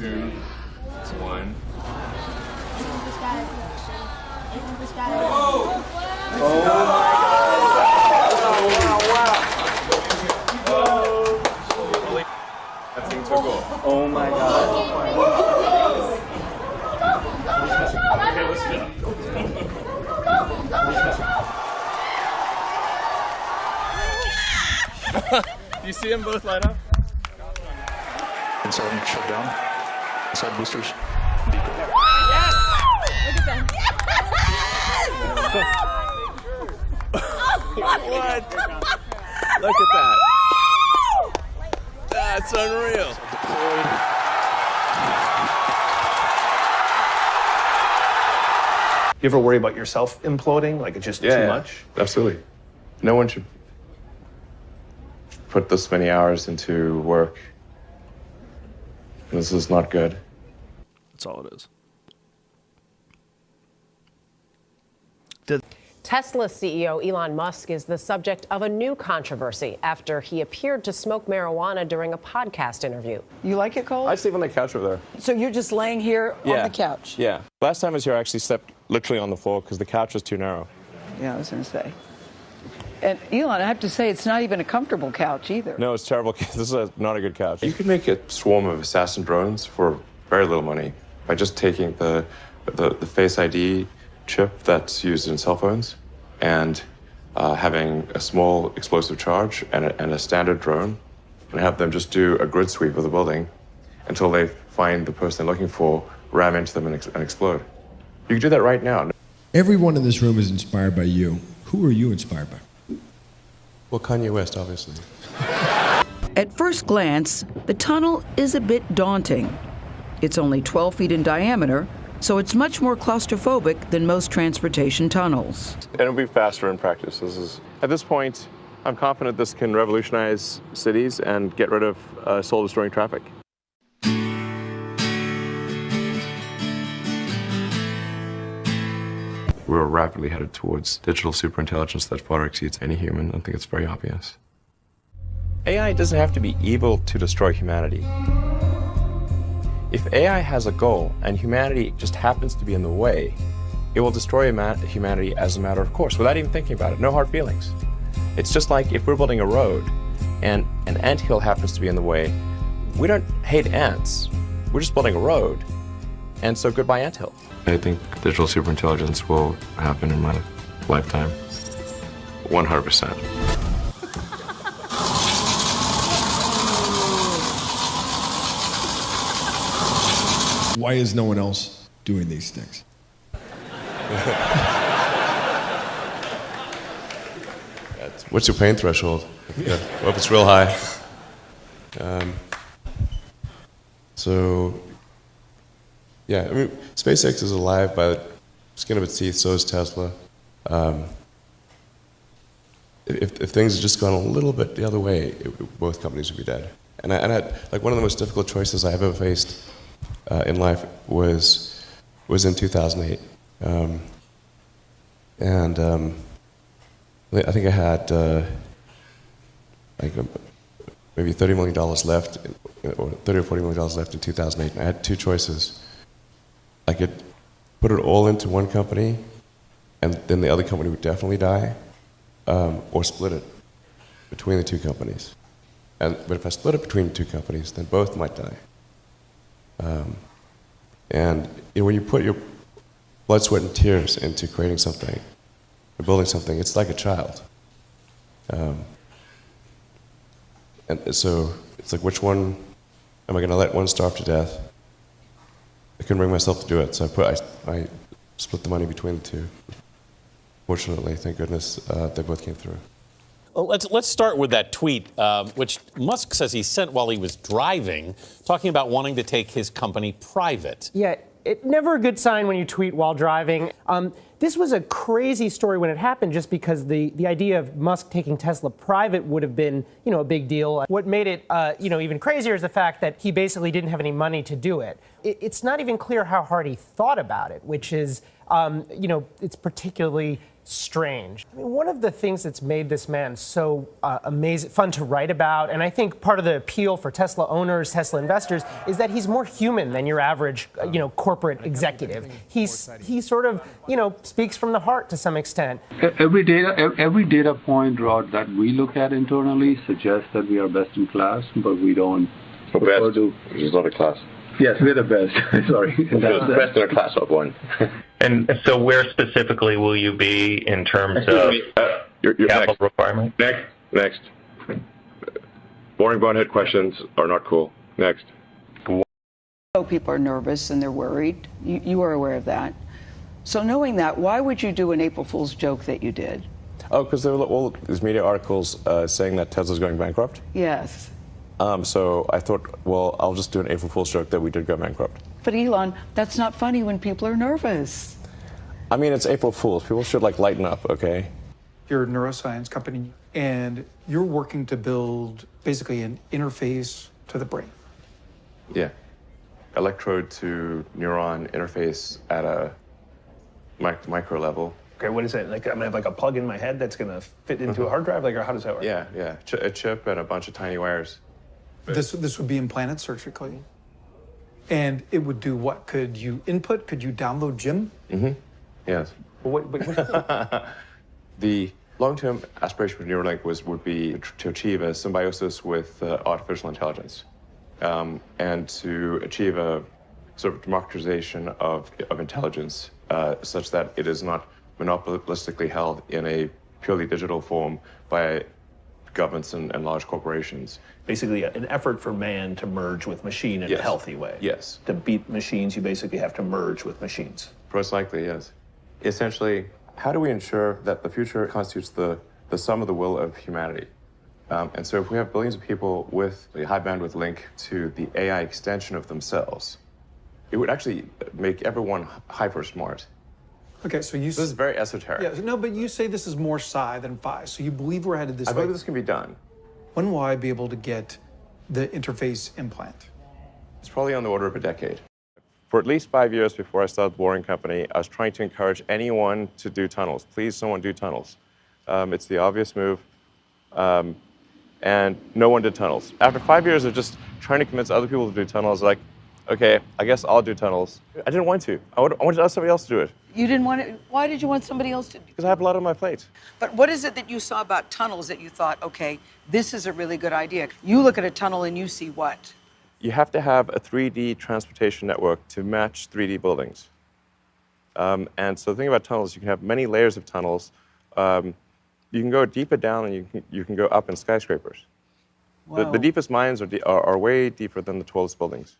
2, 1. Oh my God. That thing took off. Oh my God. Okay, listen up. Do you see them both light up? Inside shut down. Inside boosters. Yes! Look at that. What? Look at that. That's unreal. You ever worry about yourself imploding? Like it's just too much? Absolutely. No one should put this many hours into work. This is not good. That's all it is. Tesla CEO Elon Musk is the subject of a new controversy after he appeared to smoke marijuana during a podcast interview. You like it, Cole? I sleep on the couch over there. So you're just laying here on the couch? Yeah. Last time I was here, I actually slept literally on the floor because the couch was too narrow. Yeah, I was going to say. And Elon, I have to say, it's not even a comfortable couch either. No, it's terrible. This is not a good couch. You could make a swarm of assassin drones for very little money by just taking the Face ID chip that's used in cell phones and having a small explosive charge and a standard drone and have them just do a grid sweep of the building until they find the person they're looking for, ram into them and explode. You can do that right now. Everyone in this room is inspired by you. Who are you inspired by? Well, Kanye West, obviously. At first glance, the tunnel is a bit daunting. It's only 12 feet in diameter, so it's much more claustrophobic than most transportation tunnels. And it'll be faster in practice. At this point, I'm confident this can revolutionize cities and get rid of soul-destroying traffic. We're rapidly headed towards digital superintelligence that far exceeds any human. I think it's very obvious. AI doesn't have to be evil to destroy humanity. If AI has a goal and humanity just happens to be in the way, it will destroy humanity as a matter of course, without even thinking about it. No hard feelings. It's just like if we're building a road and an anthill happens to be in the way, we don't hate ants. We're just building a road. And so goodbye anthill. I think digital superintelligence will happen in my lifetime. 100%. Why is no one else doing these things? What's your pain threshold? Well, if it's real high. Yeah, I mean, SpaceX is alive by the skin of its teeth, so is Tesla. If things had just gone a little bit the other way, both companies would be dead. And I like one of the most difficult choices I've ever faced in life was in 2008. I think I had maybe $30 million left, or $30 or $40 million left in 2008. And I had two choices. I could put it all into one company, and then the other company would definitely die, or split it between the two companies. But if I split it between the two companies, then both might die. And when you put your blood, sweat, and tears into creating something, or building something, it's like a child. And so it's like, which one am I going to let one starve to death? I couldn't bring myself to do it, so I split the money between the two. Fortunately, thank goodness, they both came through. Well, let's start with that tweet, which Musk says he sent while he was driving, talking about wanting to take his company private. Yeah, never a good sign when you tweet while driving. This was a crazy story when it happened, just because the idea of Musk taking Tesla private would have been, a big deal. What made it, even crazier is the fact that he basically didn't have any money to do it. It's not even clear how hard he thought about it, which is, it's particularly strange. I mean, one of the things that's made this man so amazing, fun to write about, and I think part of the appeal for Tesla owners, Tesla investors, is that he's more human than your average, corporate executive. He sort of, speaks from the heart to some extent. Every data point, Rod, that we look at internally suggests that we are best in class, but we don't. Best is not a class. Yes, we're the best. Sorry. Best in a class of one. And so where specifically will you be in terms of capital requirement? Next. Boring bonehead questions are not cool. Next. So people are nervous and they're worried. You are aware of that. So knowing that, why would you do an April Fool's joke that you did? Oh, because there were all these media articles saying that Tesla's going bankrupt. Yes. So I thought, well, I'll just do an April Fool's joke that we did go bankrupt. But Elon, that's not funny when people are nervous. I mean, it's April Fool's. People should lighten up, okay? You're a neuroscience company, and you're working to build basically an interface to the brain. Yeah. Electrode to neuron interface at a micro level. Okay, what is it? Like, I'm gonna have a plug in my head that's gonna fit into a hard drive? Or how does that work? Yeah. A chip and a bunch of tiny wires. This would be implanted surgically. And it would do what? Could you input? Could you download Jim? Mm-hmm. Yes. Well, what The long-term aspiration for Neuralink would be to achieve a symbiosis with artificial intelligence, and to achieve a sort of democratization of intelligence, such that it is not monopolistically held in a purely digital form by governments and large corporations. Basically, an effort for man to merge with machine in a healthy way. Yes. To beat machines, you basically have to merge with machines. Most likely, yes. Essentially, how do we ensure that the future constitutes the sum of the will of humanity? And so if we have billions of people with a high bandwidth link to the AI extension of themselves, it would actually make everyone hyper smart. Okay, so This is very esoteric. Yeah, no, but you say this is more psi than phi, so you believe we're headed this way. I believe this can be done. When will I be able to get the interface implant? It's probably on the order of a decade. For at least 5 years before I started the Boring Company, I was trying to encourage anyone to do tunnels. Please, someone do tunnels. It's the obvious move. And no one did tunnels. After 5 years of just trying to convince other people to do tunnels, like, okay, I guess I'll do tunnels. I didn't want to. I wanted to ask somebody else to do it. You didn't want it? Why did you want somebody else to do it? Because I have a lot on my plate. But what is it that you saw about tunnels that you thought, okay, this is a really good idea? You look at a tunnel and you see what? You have to have a 3D transportation network to match 3D buildings. And so the thing about tunnels, you can have many layers of tunnels. You can go deeper down and you can go up in skyscrapers. The deepest mines are way deeper than the tallest buildings.